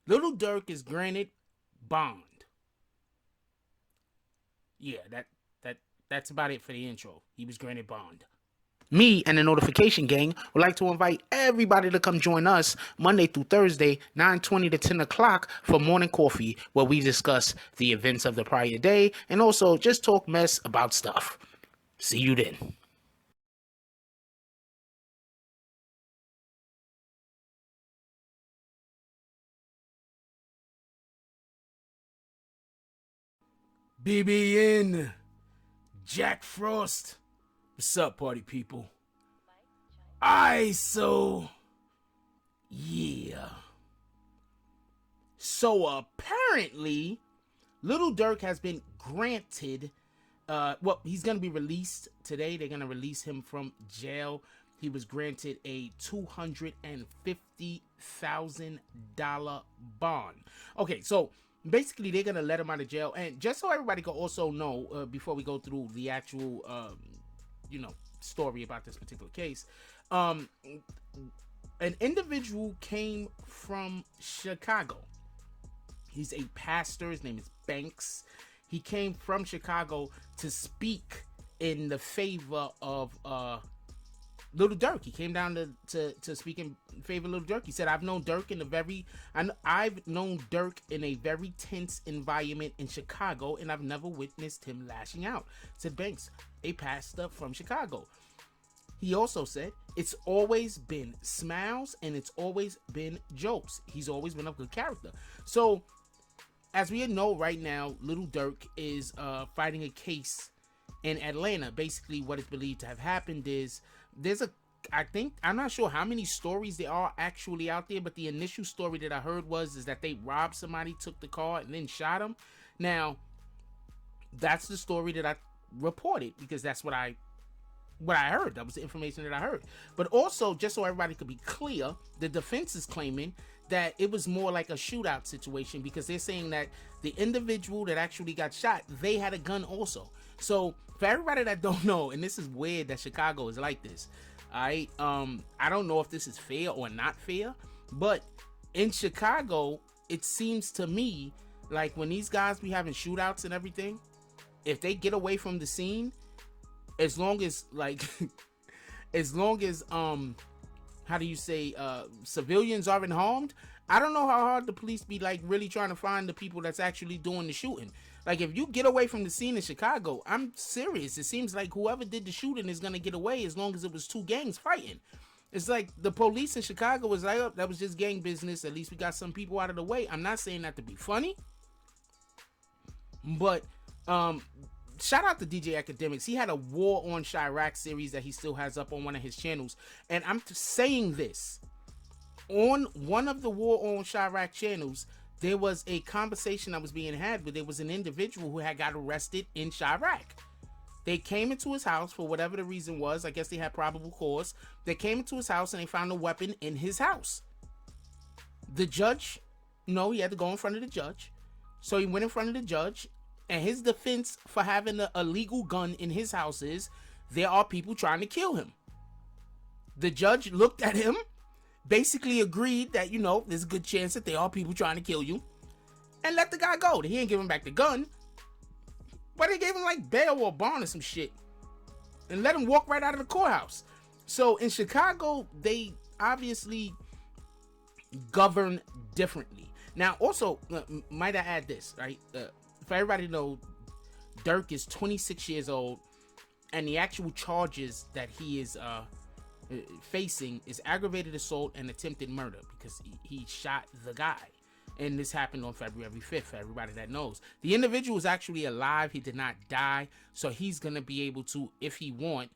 Lil Durk is granted bond. Yeah, that's about it for the intro. He was granted bond. Me and the Notification Gang would like to invite everybody to come join us Monday through Thursday, 9:20 to 10 o'clock for morning coffee, where we discuss the events of the prior day and also just talk mess about stuff. See you then. BBN, Jack Frost. What's up, party people? Yeah. So apparently, Lil Durk has been granted. Well, he's gonna be released today. They're gonna release him from jail. He was granted a $250,000 bond. Okay, so basically they're gonna let him out of jail, and just so everybody can also know, before we go through the actual, story about this particular case, an individual came from Chicago. He's a pastor. His name is Banks. He came from Chicago to speak in the favor of Lil Durk. He came down to speak in favor of Lil Durk. He said, I've known Durk in a very tense environment in Chicago, and I've never witnessed him lashing out, said Banks, a pastor from Chicago. He also said, it's always been smiles and it's always been jokes. He's always been a good character. So, as we know right now, Lil Durk is fighting a case in Atlanta. Basically, what is believed to have happened is I'm not sure how many stories there are actually out there, but the initial story that I heard is that they robbed somebody, took the car, and then shot him. Now, that's the story that I reported because that's what I heard. That was the information that I heard. But also, just so everybody could be clear, the defense is claiming that it was more like a shootout situation because they're saying that the individual that actually got shot, they had a gun also. So for everybody that don't know, and this is weird that Chicago is like this, I don't know if this is fair or not fair, but in Chicago, it seems to me like when these guys be having shootouts and everything, if they get away from the scene, as long as how do you say, civilians aren't harmed, I don't know how hard the police be like really trying to find the people that's actually doing the shooting. Like if you get away from the scene in Chicago, I'm serious, it seems like whoever did the shooting is gonna get away as long as it was two gangs fighting. It's like the police in Chicago was like, oh, that was just gang business, at least we got some people out of the way. I'm not saying that to be funny, but shout out to DJ Academics. He had a War on Chirac series that he still has up on one of his channels. And I'm saying this. On one of the War on Chirac channels, there was a conversation that was being had where there was an individual who had got arrested in Chirac. They came into his house for whatever the reason was. I guess they had probable cause. They came into his house and they found a weapon in his house. The judge, he had to go in front of the judge. So he went in front of the judge. And his defense for having a illegal gun in his house is there are people trying to kill him. The judge looked at him, basically agreed that, there's a good chance that there are people trying to kill you, and let the guy go. He ain't give him back the gun, but they gave him like bail or bond or some shit and let him walk right out of the courthouse. So in Chicago, they obviously govern differently. Now, also, might I add this, right? For everybody to know, Durk is 26 years old, and the actual charges that he is facing is aggravated assault and attempted murder because he shot the guy. And this happened on February 5th, for everybody that knows. The individual is actually alive. He did not die, so he's going to be able to, if he want,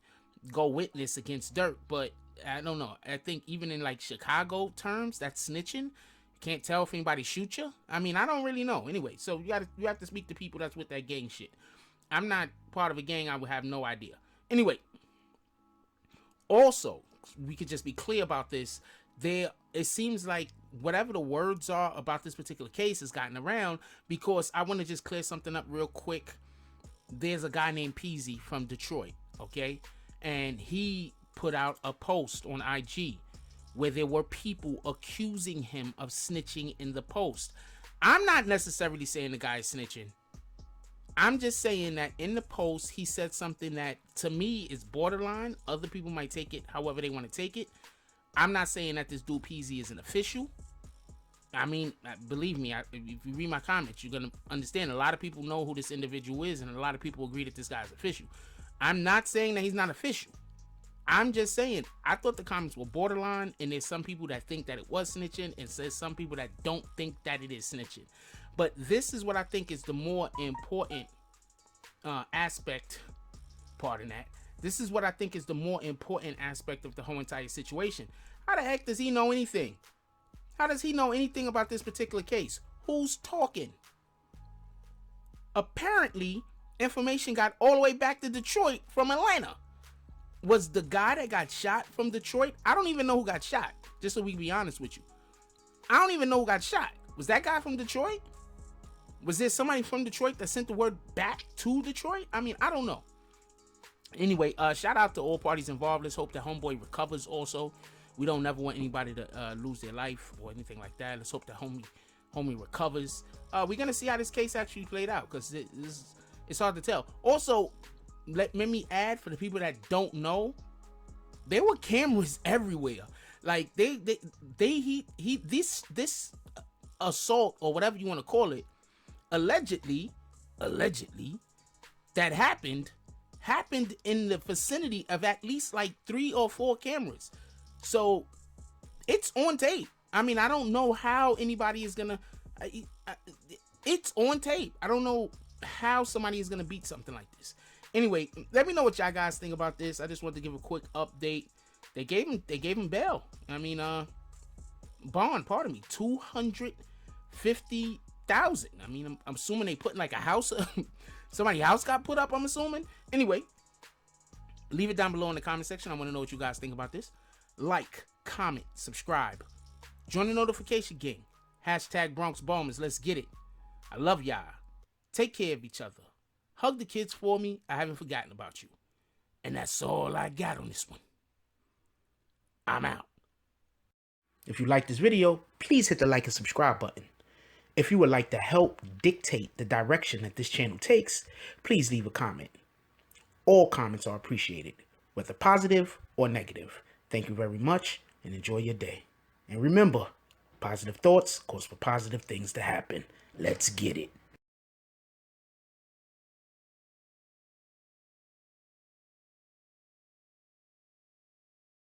go witness against Durk. But I don't know. I think even in like Chicago terms, that's snitching. Can't tell if anybody shoot you. I mean, I don't really know. Anyway, so you have to speak to people that's with that gang shit. I'm not part of a gang. I would have no idea. Anyway, also, we could just be clear about this. It seems like whatever the words are about this particular case has gotten around, because I want to just clear something up real quick. There's a guy named Peasy from Detroit, okay? And he put out a post on IG where there were people accusing him of snitching in the post. I'm not necessarily saying the guy is snitching. I'm just saying that in the post, he said something that to me is borderline. Other people might take it however they want to take it. I'm not saying that this dude Peasy is an official. I mean, believe me, if you read my comments, you're going to understand a lot of people know who this individual is, and a lot of people agree that this guy's official. I'm not saying that he's not official. I'm just saying, I thought the comments were borderline, and there's some people that think that it was snitching, and there's some people that don't think that it is snitching. But this is what I think is the more important aspect, pardon that. This is what I think is the more important aspect of the whole entire situation. How the heck does he know anything? How does he know anything about this particular case? Who's talking? Apparently, information got all the way back to Detroit from Atlanta. Was the guy that got shot from Detroit? I don't even know who got shot, just so we can be honest with you. I don't even know who got shot. Was that guy from Detroit? Was there somebody from Detroit that sent the word back to Detroit? I mean, I don't know. Anyway, shout out to all parties involved. Let's hope that homeboy recovers also. We don't never want anybody to lose their life or anything like that. Let's hope that homie recovers. We're going to see how this case actually played out, because it's hard to tell. Also, let me add, for the people that don't know, there were cameras everywhere. Like this assault, or whatever you want to call it, allegedly that happened in the vicinity of at least like 3 or 4 cameras. So it's on tape. I mean, I don't know how anybody is gonna it's on tape. I don't know how somebody is gonna beat something like this. Anyway, let me know what y'all guys think about this. I just wanted to give a quick update. They gave him bail. I mean, bond, pardon me, $250,000. I mean, I'm assuming they put in like a house. Somebody's house got put up, I'm assuming. Anyway, leave it down below in the comment section. I want to know what you guys think about this. Like, comment, subscribe, join the notification gang. Hashtag Bronx Bombers. Let's get it. I love y'all. Take care of each other. Hug the kids for me. I haven't forgotten about you. And that's all I got on this one. I'm out. If you like this video, please hit the like and subscribe button. If you would like to help dictate the direction that this channel takes, please leave a comment. All comments are appreciated, whether positive or negative. Thank you very much, and enjoy your day. And remember, positive thoughts cause for positive things to happen. Let's get it.